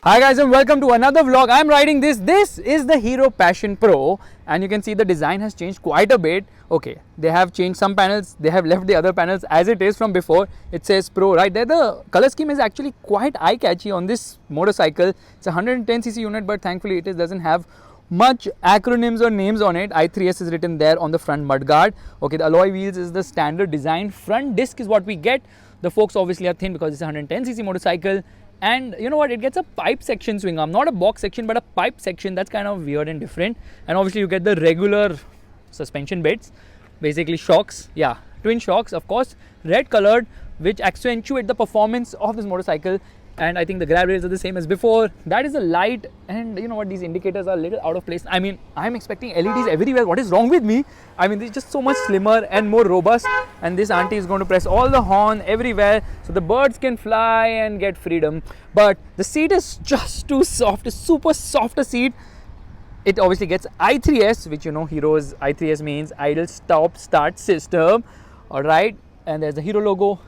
Hi guys and welcome to another vlog. I'm riding this. This is the Hero Passion Pro and you can see the design has changed quite a bit. Okay, they have changed some panels. They have left the other panels as it is from before. It says Pro right there. The color scheme is actually quite eye-catchy on this motorcycle. It's a 110cc unit, but thankfully it doesn't have much acronyms or names on it. i3S is written there on the front mudguard. Okay, the alloy wheels is the standard design. Front disc is what we get. The forks obviously are thin because it's a 110cc motorcycle. And you know what, it gets a pipe section swing arm, not a box section but a pipe section. That's kind of weird and different. And obviously you get the regular suspension bits, basically shocks, yeah, twin shocks of course, red colored, which accentuate the performance of this motorcycle. And I think the grab rails are the same as before. That is a light, and you know what, these indicators are a little out of place. I mean, I'm expecting LEDs everywhere. What is wrong with me? I mean, they're just so much slimmer and more robust, and this auntie is going to press all the horn everywhere so the birds can fly and get freedom. But the seat is just too soft, a super soft seat. It obviously gets i3S, which you know, Hero's i3S means idle stop start system. Alright, and there's the Hero logo.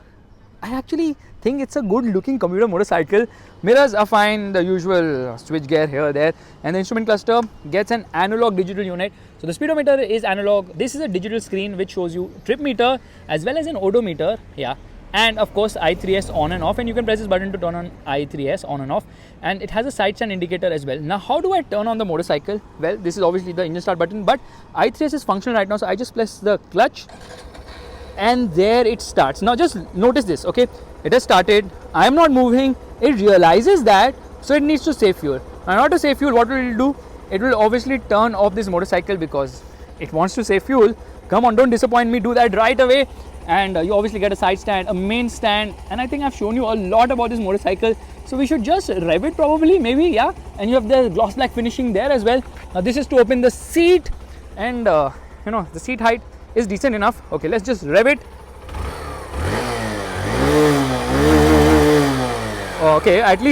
I actually think it's a good looking commuter motorcycle. Mirrors are fine, the usual switch gear here, there, and the instrument cluster gets an analog digital unit. So the speedometer is analog. This is a digital screen which shows you trip meter as well as an odometer, yeah, and of course i3S on and off, and you can press this button to turn on i3S on and off, and it has a side stand indicator as well. Now how do I turn on the motorcycle? Well, this is obviously the engine start button, but i3S is functional right now, so I just press the clutch and there it starts. Now just notice this, okay, it has started. I am not moving. It realizes that, so it needs to save fuel. Now not to save fuel, what will it do? It will obviously turn off this motorcycle because it wants to save fuel. Come on, don't disappoint me, do that right away. And you obviously get a side stand, a main stand, and I think I've shown you a lot about this motorcycle, so we should just rev it probably, maybe, yeah. And you have the gloss black finishing there as well. Now this is to open the seat, and you know, the seat height is decent enough. Okay, let's just rev it. Okay, at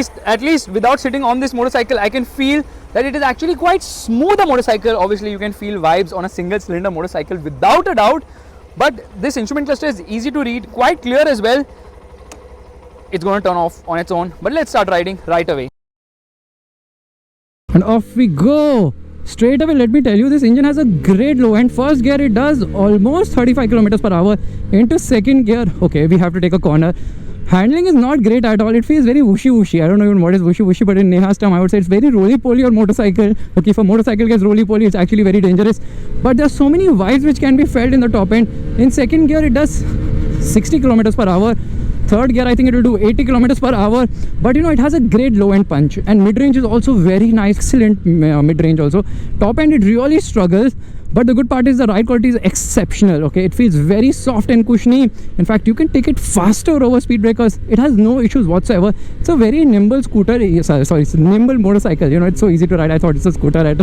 least without sitting on this motorcycle, I can feel that it is actually quite smooth a motorcycle. Obviously you can feel vibes on a single cylinder motorcycle without a doubt, but this instrument cluster is easy to read, quite clear as well. It's going to turn off on its own, but let's start riding right away. And off we go. Straight away, let me tell you, this engine has a great low end. First gear, it does almost 35 kilometers per hour. Into second gear, okay, we have to take a corner. Handling is not great at all. It feels very whooshy. I don't know even what is whooshy, but in Neha's term, I would say it's very roly-poly on motorcycle. Okay, if a motorcycle gets roly-poly, it's actually very dangerous. But there's so many vibes which can be felt in the top end. In second gear, it does 60 kilometers per hour. Third gear, I think it will do 80 kilometers per hour, but you know, it has a great low end punch, and mid range is also very nice, excellent mid range also. Top end, it really struggles, but the good part is the ride quality is exceptional. Okay, it feels very soft and cushiony. In fact, you can take it faster over speed breakers. It has no issues whatsoever. It's a very nimble scooter. Sorry, it's a nimble motorcycle. You know, it's so easy to ride. I thought it's a scooter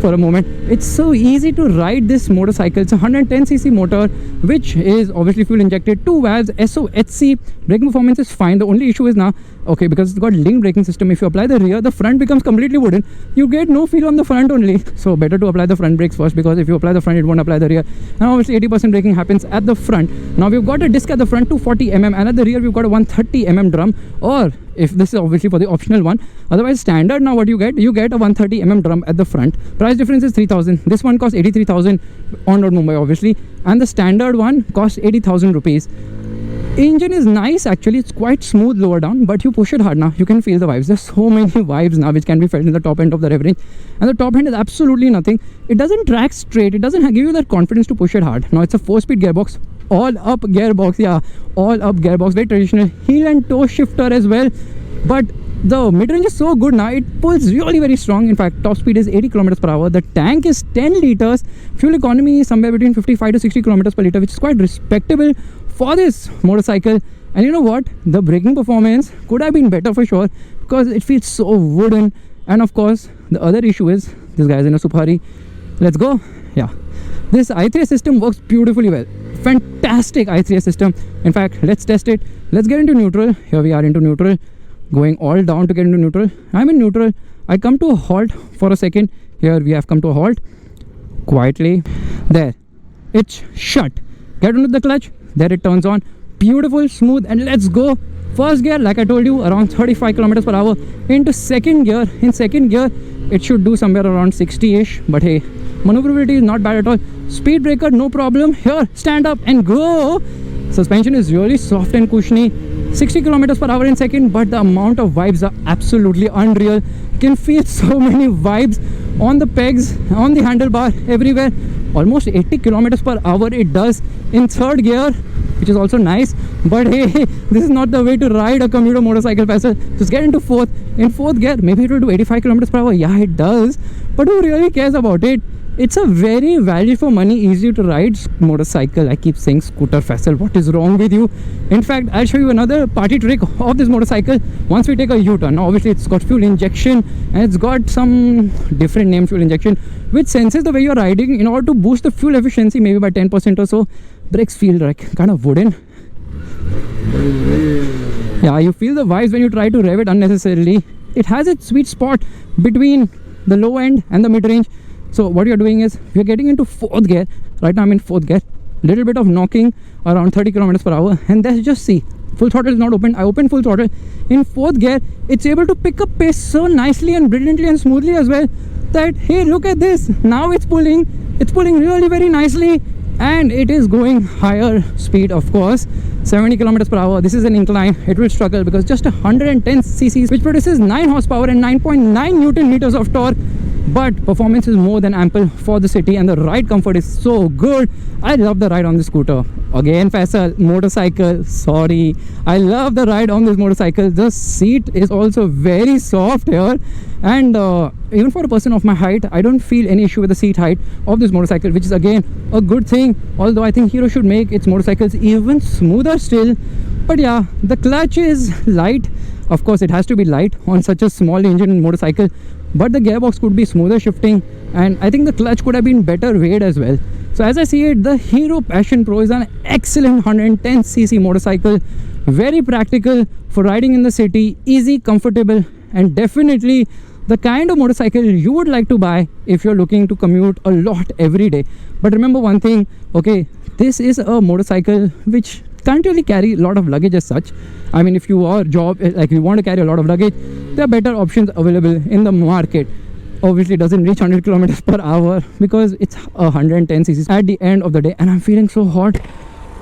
for a moment. It's so easy to ride this motorcycle. It's a 110cc motor, which is obviously fuel injected, 2 valves, SOHC. Braking performance is fine. The only issue is now, okay, because it's got linked braking system, if you apply the rear, the front becomes completely wooden. You get no feel on the front only. So better to apply the front brakes first, because if you apply the front, it won't apply the rear. And obviously 80% braking happens at the front. Now we've got a disc at the front, 240mm, and at the rear we've got a 130mm drum, or if this is obviously for the optional one. Otherwise standard, now what you get a 130mm drum at the front. Price difference is 3,000. This one costs 83,000 on road Mumbai obviously, and the standard one costs 80,000 rupees. Engine is nice actually, it's quite smooth lower down, but you push it hard now, you can feel the vibes. There's so many vibes now which can be felt in the top end of the rev range, and the top end is absolutely nothing. It doesn't track straight, it doesn't give you that confidence to push it hard. Now it's a 4-speed gearbox, all up gearbox, yeah, all up gearbox, very traditional. Heel and toe shifter as well, but the mid-range is so good now, it pulls really very strong. In fact, top speed is 80 kilometers per hour. The tank is 10 liters. Fuel economy is somewhere between 55 to 60 kilometers per liter, which is quite respectable for this motorcycle. And you know what, the braking performance could have been better for sure, because it feels so wooden. And of course, the other issue is this guy is in a super hurry. Let's go. Yeah, this i3S system works beautifully well. Fantastic i3S system. In fact, let's test it. Let's get into neutral. Here we are into neutral, going all down to get into neutral. I'm in neutral. I come to a halt for a second. Here we have come to a halt quietly. There, it's shut. Get into the clutch. There it turns on. Beautiful, smooth, and let's go. First gear, like I told you, around 35 kilometers per hour. Into second gear, in second gear, it should do somewhere around 60-ish. But hey, maneuverability is not bad at all. Speed breaker, no problem. Here, stand up and go. Suspension is really soft and cushiony. 60 kilometers per hour in second, but the amount of vibes are absolutely unreal. You can feel so many vibes on the pegs, on the handlebar, everywhere. Almost 80 kilometers per hour it does in third gear, which is also nice. But hey, this is not the way to ride a commuter motorcycle, Faisal. Just get into fourth. In fourth gear, maybe it will do 85 kilometers per hour. Yeah, it does. But who really cares about it? It's a very value for money, easy to ride motorcycle. I keep saying scooter, Faisal. What is wrong with you? In fact, I'll show you another party trick of this motorcycle once we take a U-turn. Now, obviously, it's got fuel injection and it's got some different name fuel injection, which senses the way you're riding in order to boost the fuel efficiency maybe by 10% or so. Brakes feel like kind of wooden. Yeah, you feel the vibes when you try to rev it unnecessarily. It has its sweet spot between the low end and the mid-range. So what you're doing is we're getting into fourth gear. Right now I'm in fourth gear. Little bit of knocking around 30 kilometers per hour. And let's just see. Full throttle is not open. I opened full throttle. In fourth gear, it's able to pick up pace so nicely and brilliantly and smoothly as well that, hey, look at this. Now it's pulling. It's pulling really very nicely. And it is going higher speed, of course. 70 kilometers per hour. This is an incline. It will struggle because just 110 cc's, which produces 9 horsepower and 9.9 newton meters of torque. But performance is more than ample for the city and the ride comfort is so good. I love the ride on this scooter. Again, Faisal, motorcycle, sorry. I love the ride on this motorcycle. The seat is also very soft here. And even for a person of my height, I don't feel any issue with the seat height of this motorcycle, which is again a good thing. Although I think Hero should make its motorcycles even smoother still. But yeah, the clutch is light. Of course, it has to be light on such a small engine motorcycle. But the gearbox could be smoother shifting, and I think the clutch could have been better weighed as well. So as I see it, the Hero Passion Pro is an excellent 110cc motorcycle, very practical for riding in the city, easy, comfortable, and definitely the kind of motorcycle you would like to buy if you're looking to commute a lot every day. But remember one thing, okay, this is a motorcycle which can't really carry a lot of luggage as such. I mean, if you are you want to carry a lot of luggage, there are better options available in the market. Obviously, it doesn't reach 100 kilometers per hour because it's 110 cc at the end of the day. And I'm feeling so hot.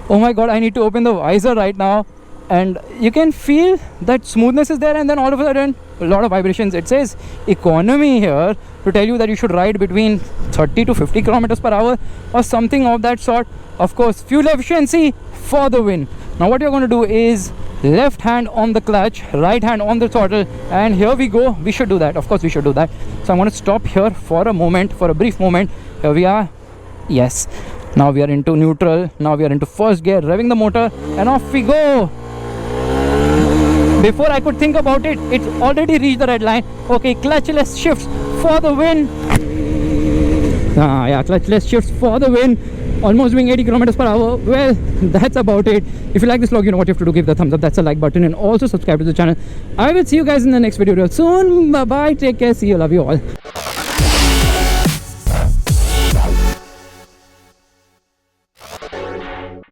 Oh my god, I need to open the visor right now. And you can feel that smoothness is there, and then all of a sudden a lot of vibrations. It says economy here to tell you that you should ride between 30 to 50 kilometers per hour or something of that sort. Of course, fuel efficiency for the win. Now what you're going to do is left hand on the clutch, right hand on the throttle, and here we go. We should do that. Of course we should do that. So I'm going to stop here for a moment, for a brief moment. Here we are. Yes, now we are into neutral. Now we are into first gear, revving the motor, and off we go. Before I could think about it, it's already reached the red line. Okay, clutchless shifts for the win. Yeah, clutchless shifts for the win. Almost doing 80 kilometers per hour. Well, that's about it. If you like this vlog, you know what you have to do. Give the thumbs up. That's the like button, and also subscribe to the channel. I will see you guys in the next video real soon. Bye bye. Take care. See you. Love you all.